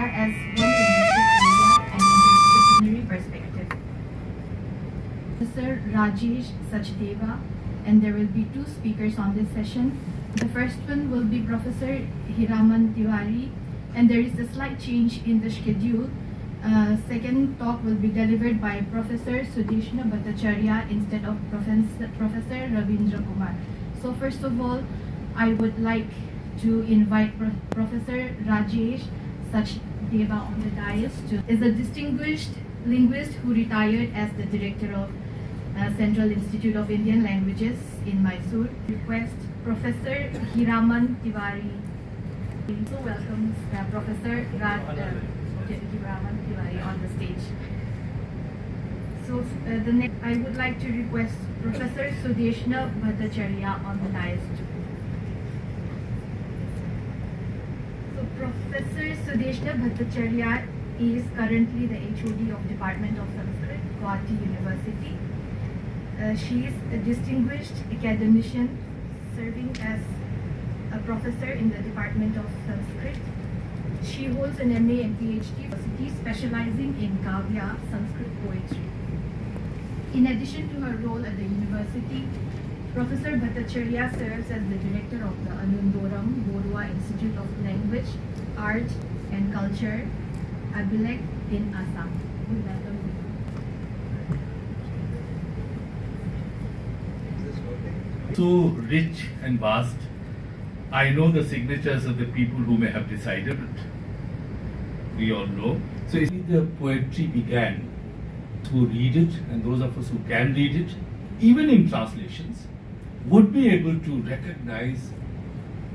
Bacharya as well in and interdisciplinary perspective. Professor Rajesh Sachdeva, and there will be two speakers on this session. The first one will be Professor Hiraman Tiwari, and there is a slight change in the schedule. Second talk will be delivered by Professor Sudeshna Bhattacharya instead of Professor Ravindra Kumar. So first of all, I would like to invite Professor Rajesh Sachdeva on the dais. Is a distinguished linguist who retired as the director of Central Institute of Indian Languages in Mysore. Request Professor Hiraman Tiwari. So welcomes Professor Hiraman Tiwari on the stage. So the next, I would like to request Professor Sudeshna Bhattacharya on the dais too. So Professor Sudeshna Bhattacharya is currently the HOD of Department of Sanskrit, Guwahati University. She is a distinguished academician serving as a professor in the Department of Sanskrit. She holds an MA and PhD specializing in Kavya, Sanskrit poetry. In addition to her role at the university, Professor Bhattacharya serves as the director of the Anandoram Borua Institute of Language, Art and Culture, Abilek in Assam. We welcome you. So rich and vast. I know the signatures of the people who may have decided it. We all know. So the poetry began to read it, and those of us who can read it, even in translations, would be able to recognize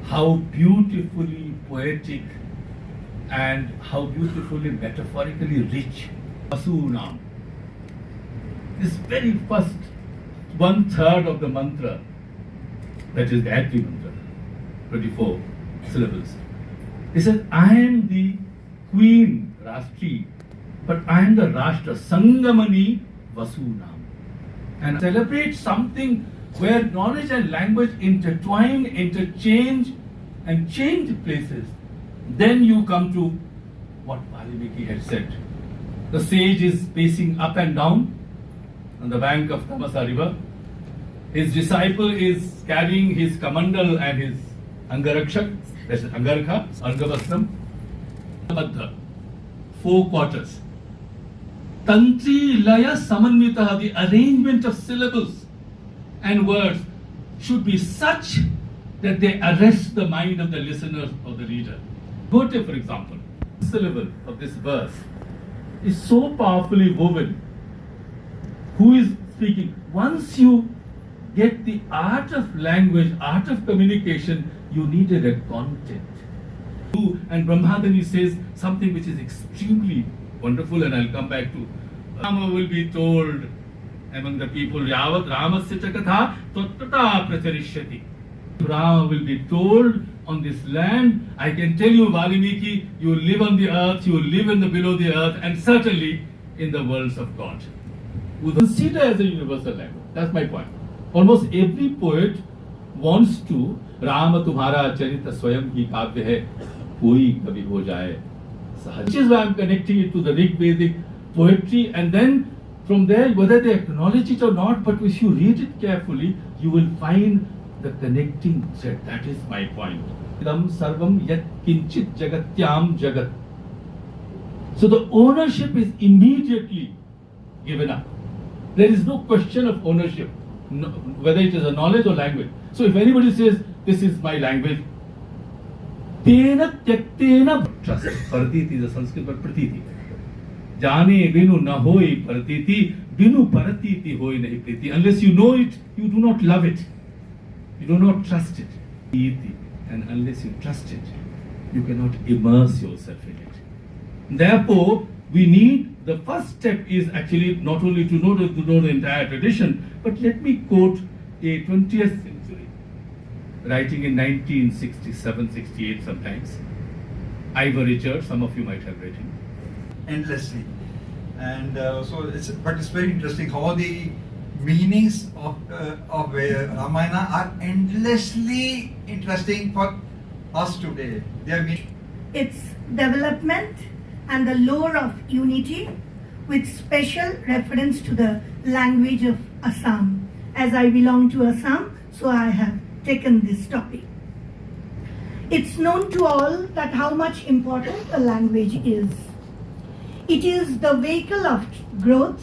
how beautifully poetic and how beautifully metaphorically rich Vasunam. This very first 1/3 of the mantra, that is Gayatri mantra, 24 syllables. He says, I am the Queen Rashtra, but I am the Rashtra Sangamani Vasunam. And celebrate something where knowledge and language intertwine, interchange, and change places. Then you come to what Valmiki had said. The sage is pacing up and down on the bank of Tamasa river. His disciple is carrying his kamandal and his angarakshak, that's angarkha, argavastam, Baddha, 4 quarters. Tantri laya samanvita, the arrangement of syllables and words should be such that they arrest the mind of the listener or the reader. Goethe, for example, the syllable of this verse is so powerfully woven. Who is speaking? Once you get the art of language, art of communication, you needed a content. And Brahmadani says something which is extremely wonderful, and I'll come back to. Rama will be told among the people, Yavat Ramasya Chakatha Tattata Pracharishyati. Rama will be told on this land. I can tell you, Valmiki, you live on the earth, you live in the below the earth, and certainly in the worlds of God. We consider as a universal language. That's my point. Almost every poet wants to Rama tumhara charita swayam hi kavya hai, koi kabhi ho jaye sahaj. Which is why I'm connecting it to the Rig Vedic poetry, and then from there, whether they acknowledge it or not, but if you read it carefully, you will find the connecting thread. That is my point. Idam sarvam yat kinchit jagatyam jagat. So the ownership is immediately given up. There is no question of ownership, whether it is a knowledge or language. So if anybody says, this is my language, tena tyaktena trust. Pratiti is a Sanskrit word, pratiti. Jane binu na hoi pratiti, binu paratiti hoi nahi priti. Unless you know it, you do not love it. You do not trust it. And unless you trust it, you cannot immerse yourself in it. Therefore, we need, the first step is actually not only to know the entire tradition, but let me quote a 20th century, writing in 1967, 68 sometimes, Ivor Richard, some of you might have read him. Endlessly. And it's very interesting how the meanings of Ramayana are endlessly interesting for us today. They are Its development and the lore of unity, with special reference to the language of Assam. As I belong to Assam, so I have taken this topic. It's known to all that how much important a language is. It is the vehicle of growth,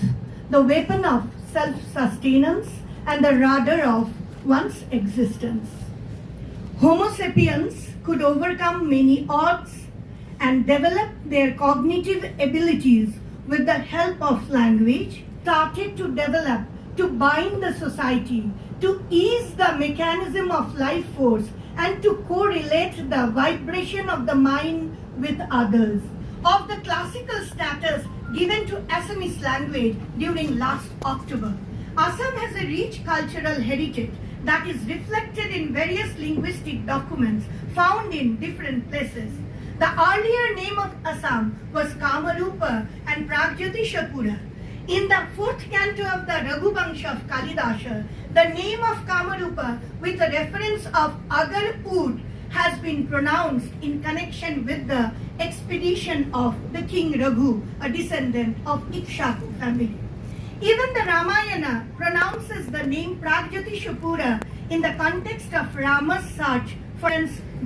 the weapon of self-sustenance, and the rudder of one's existence. Homo sapiens could overcome many odds and develop their cognitive abilities with the help of language, started to develop to bind the society, to ease the mechanism of life force, and to correlate the vibration of the mind with others. Of the classical status given to Assamese language during last October, Assam has a rich cultural heritage that is reflected in various linguistic documents found in different places. The earlier name of Assam was Kamarupa and Pragjyotishapura. In the fourth canto of the Raghuvangsha of Kalidasa, the name of Kamarupa with a reference of Agar Ud has been pronounced in connection with the expedition of the King Raghu, a descendant of Ikshaku family. Even the Ramayana pronounces the name Pragjyotishapura in the context of Rama's search for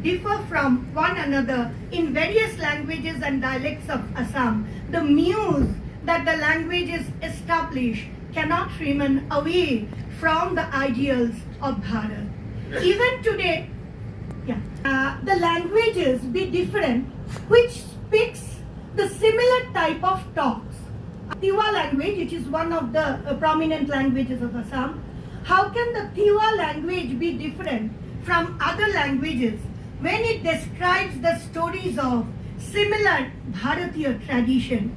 differ from one another in various languages and dialects of Assam. The muse that the languages establish cannot remain away from the ideals of Bharat. Even today, the languages be different, which speaks the similar type of talks. Tiwa language, which is one of the prominent languages of Assam, how can the Tiwa language be different from other languages when it describes the stories of similar Bharatiya tradition?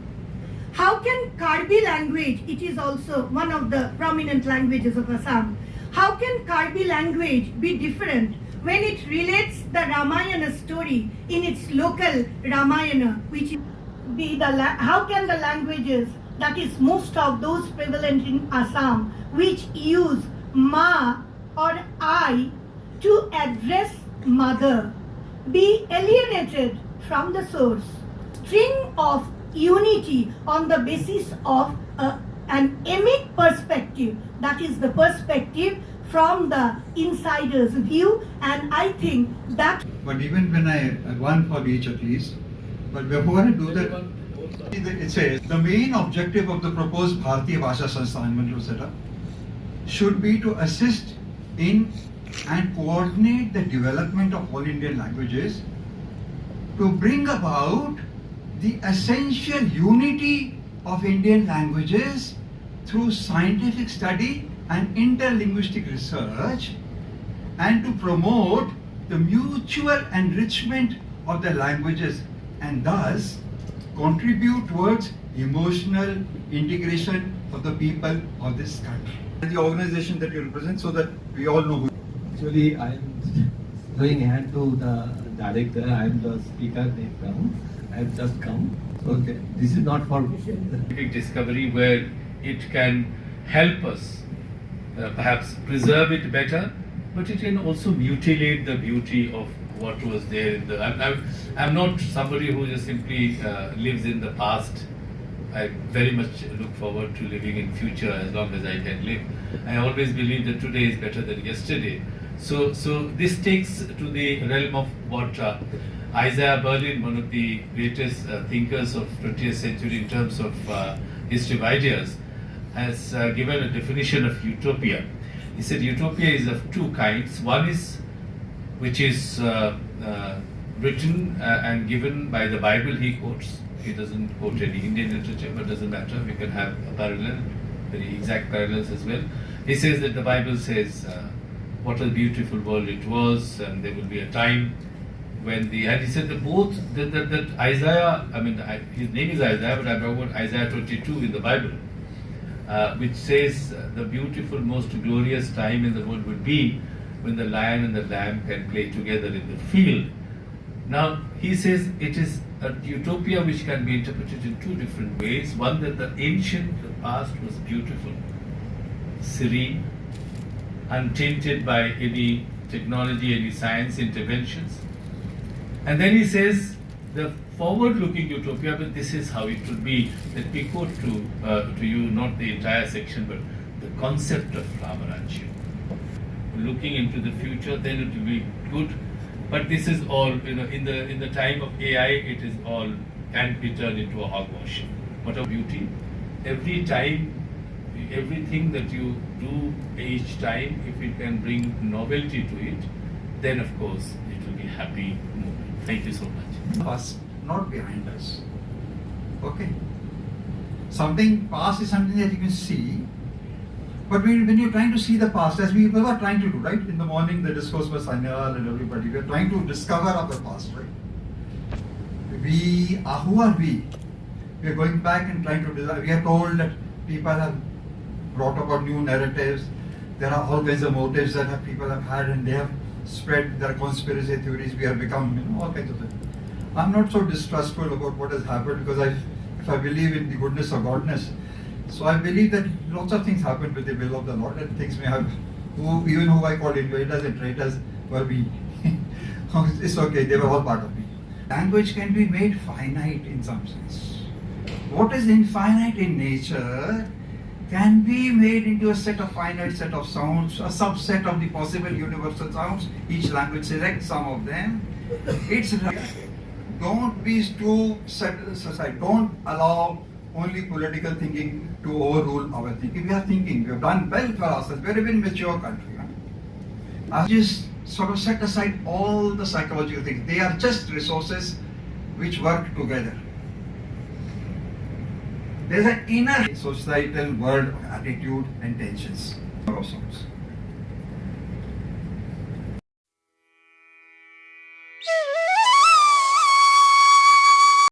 How can Karbi language, it is also one of the prominent languages of Assam, how can Karbi language be different when it relates the Ramayana story in its local Ramayana, which be the how can the languages, that is most of those prevalent in Assam, which use ma or I to address mother, be alienated from the source? String of unity on the basis of an emic perspective, that is the perspective from the insider's view, and I think that. But even when I one for each at least, but before I do that, it says the main objective of the proposed Bharatiya Bhasha Sansthan setup should be to assist in and coordinate the development of all Indian languages, to bring about the essential unity of Indian languages through scientific study and interlinguistic research, and to promote the mutual enrichment of the languages, and thus contribute towards emotional integration of the people of this country. The organization that you represent, so that we all know who. Actually, I am going hand to the director. I am the speaker. They come. I have just come. So this is not for Big discovery where it can help us perhaps preserve it better, but it can also mutilate the beauty of what was there in the. I'm not somebody who just simply lives in the past. I very much look forward to living in future as long as I can live. I always believe that today is better than yesterday. So this takes to the realm of what Isaiah Berlin, one of the greatest thinkers of 20th century in terms of history of ideas, has given a definition of utopia. He said utopia is of two kinds. One is which is written and given by the Bible he quotes. He doesn't quote any Indian literature, but doesn't matter. We can have a parallel, very exact parallels as well. He says that the Bible says what a beautiful world it was, and there will be a time when and he said that both that Isaiah, his name is Isaiah, but I'm talking about Isaiah 22 in the Bible, which says the beautiful, most glorious time in the world would be when the lion and the lamb can play together in the field. Now, he says it is a utopia which can be interpreted in two different ways. One, that the ancient, the past was beautiful, serene, untainted by any technology, any science interventions. And then he says the forward-looking utopia, but this is how it will be. Let me quote to you not the entire section, but the concept of Ramarajya. Looking into the future, then it will be good. But this is all, in the time of AI, it is all can be turned into a hogwash. What a beauty! Every time, everything that you do each time, if it can bring novelty to it, then of course it will be happy moment. Thank you so much. Us, not behind us. Okay? Something, past is something that you can see, but when you're trying to see the past, as we were trying to do, right? In the morning, the discourse was CIIL and everybody, we are trying to discover our past, right? Who are we? We are going back and trying to design. We are told that people have brought about new narratives. There are all kinds of motives that people have had, and they have spread their conspiracy theories. We have become, all kinds of things. I'm not so distrustful about what has happened because if I believe in the goodness of Godness, so I believe that lots of things happen with the will of the Lord, and things may have, even who I call invaders and traitors were me. It's okay, they were all part of me. Language can be made finite in some sense. What is infinite in nature can be made into a finite set of sounds, a subset of the possible universal sounds. Each language selects some of them. Don't be too society. Don't allow only political thinking to overrule our thinking. We are thinking. We have done well for ourselves. We are a very mature country. I just sort of set aside all the psychological things. They are just resources which work together. There's an inner societal world of attitude and tensions of sorts.